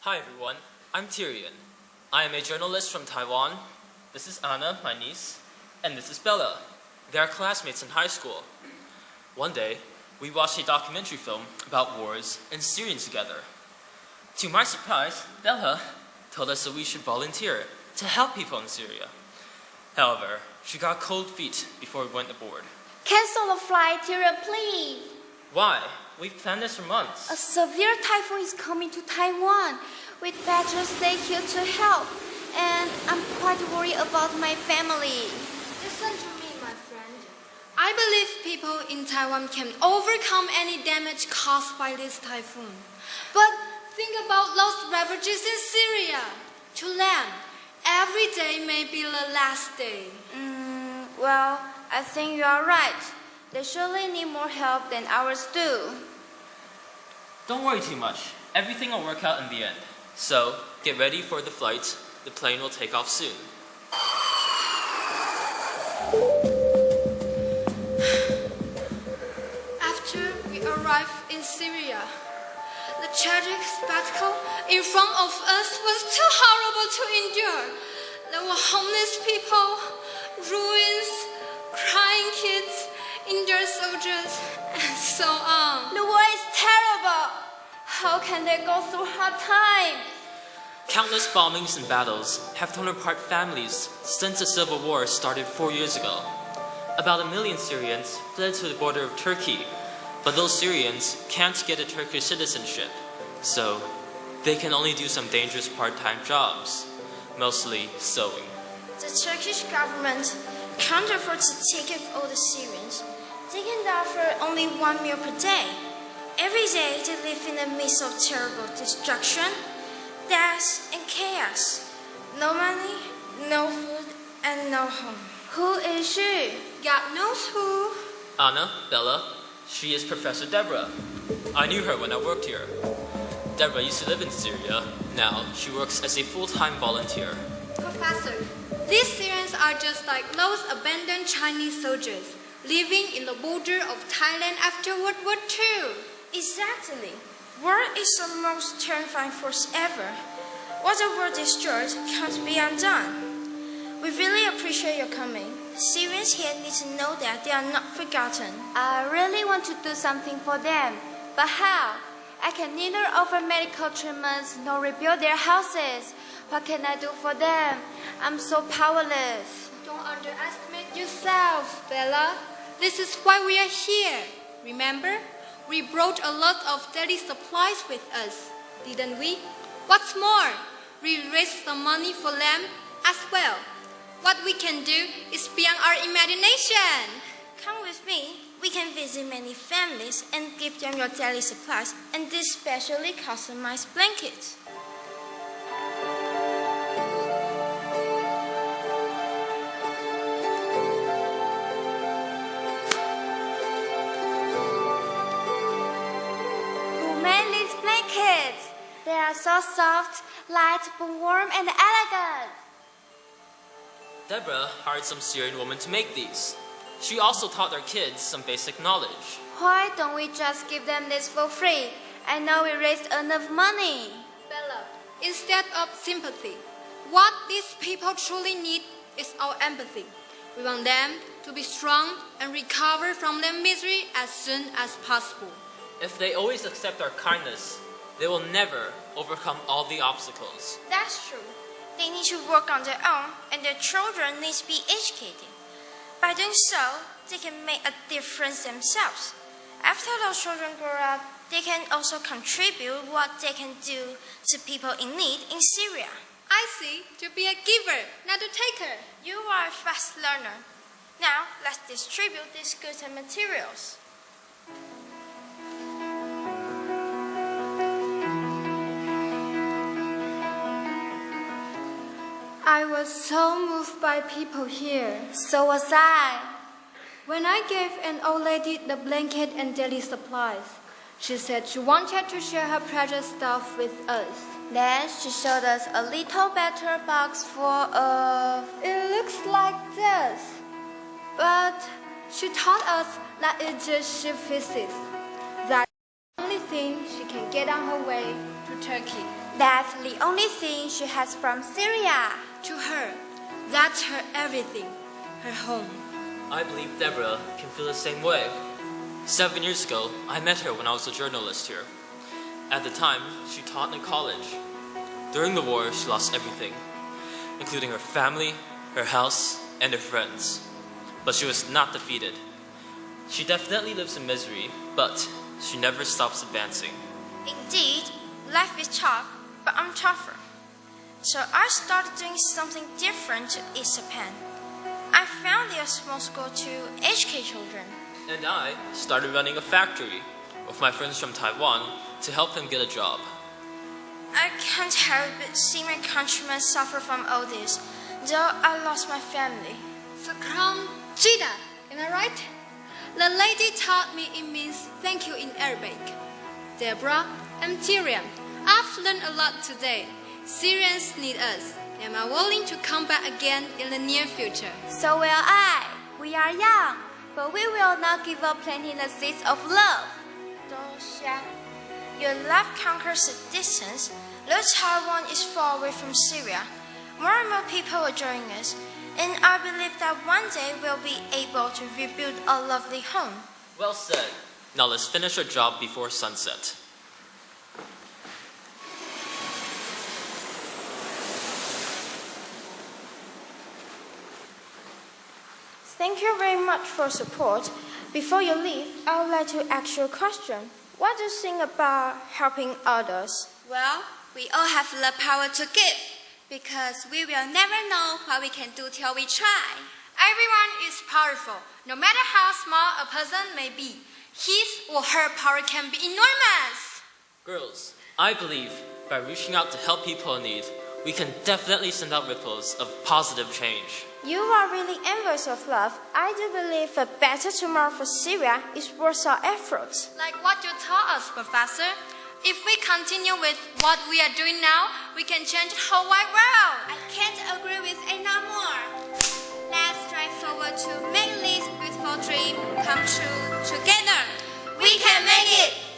Hi everyone, I'm Tyrion. I am a journalist from Taiwan. This is Anna, my niece, and this is Bella. They are classmates in high school. One day, we watched a documentary film about wars in Syria together. To my surprise, Bella told us that we should volunteer to help people in Syria. However, she got cold feet before we went aboard. Cancel the flight, Tyrion, please. Why? We've planned this for months. A severe typhoon is coming to Taiwan. We'd better stay here to help. And I'm quite worried about my family. Listen to me, my friend. I believe people in Taiwan can overcome any damage caused by this typhoon. But think about lost refugees in Syria. To them, every day may be the last day. Well, I think you are right. They surely need more help than ours do. Don't worry too much. Everything will work out in the end. So, get ready for the flight. The plane will take off soon. After we arrived in Syria, the tragic spectacle in front of us was too horrible to endure. There were homeless people, ruins, crying kids, injured soldiers, and so on. The war is terrible. How can they go through hard time? Countless bombings and battles have torn apart families since the civil war started 4 years ago. About 1 million Syrians fled to the border of Turkey, but those Syrians can't get a Turkish citizenship, so they can only do some dangerous part-time jobs, mostly sewing. The Turkish government can't afford to take care of all the Syrians. They can offer only 1 meal per day. Every day they live in the midst of terrible destruction, death, and chaos. No money, no food, and no home. Who is she? God knows who. Anna, Bella, she is Professor Deborah. I knew her when I worked here. Deborah used to live in Syria. Now she works as a full-time volunteer. Professor, these Syrians are just like those abandoned Chinese soldiers living in the border of Thailand after World War II. Exactly. War is the most terrifying force ever. What the world destroys can't be undone. We really appreciate your coming. Syrians here need to know that they are not forgotten. I really want to do something for them. But how? I can neither offer medical treatments nor rebuild their houses. What can I do for them? I'm so powerless. Don't underestimate yourself, Bella. This is why we are here. Remember? We brought a lot of daily supplies with us, didn't we? What's more, we raised some money for them as well. What we can do is beyond our imagination. Come with me. We can visit many families and give them your daily supplies and these specially customized blankets. Blankets. They are so soft, light, but warm and elegant. Deborah hired some Syrian women to make these. She also taught their kids some basic knowledge. Why don't we just give them this for free? I know we raised enough money. Bella, instead of sympathy, what these people truly need is our empathy. We want them to be strong and recover from their misery as soon as possible. If they always accept our kindness, they will never overcome all the obstacles. That's true. They need to work on their own, and their children need to be educated. By doing so, they can make a difference themselves. After those children grow up, they can also contribute what they can do to people in need in Syria. I see. To be a giver, not a taker. You are a fast learner. Now, let's distribute these goods and materials. I was so moved by people here. So was I. When I gave an old lady the blanket and daily supplies, she said she wanted to share her precious stuff with us. Then she showed us a little better box full of... It looks like this. But she taught us that it's just sheep feces. That's the only thing she can get on her way to Turkey. That's the only thing she has from Syria. To her, that's her everything, her home. I believe Deborah can feel the same way. 7 years ago, I met her when I was a journalist here. At the time, she taught in college. During the war, she lost everything, including her family, her house, and her friends. But she was not defeated. She definitely lives in misery, but she never stops advancing. Indeed, life is tough, but I'm tougher. So I started doing something different to East Japan. I founded a small school to educate children. And I started running a factory with my friends from Taiwan to help them get a job. I can't help but see my countrymen suffer from all this, though I lost my family. Sakram Jida, am I right? The lady taught me it means thank you in Arabic. Deborah and Tyrion, I've learned a lot today. Syrians need us. Am I willing to come back again in the near future? So will I. We are young, but we will not give up planting the seeds of love. Your love conquers the distance. Though Taiwan is far away from Syria, more and more people are joining us, and I believe that one day we'll be able to rebuild a lovely home. Well said. Now let's finish our job before sunset. Thank you very much for support. Before you leave, I would like to ask you a question. What do you think about helping others? Well, we all have the power to give, because we will never know what we can do till we try. Everyone is powerful, no matter how small a person may be. His or her power can be enormous. Girls, I believe by reaching out to help people in need, we can definitely send out ripples of positive change. You are really envious of love. I do believe a better tomorrow for Syria is worth our efforts. Like what you taught us, Professor. If we continue with what we are doing now, we can change the whole wide world. I can't agree with Anna more. Let's strive forward to make this beautiful dream come true together. We can make it!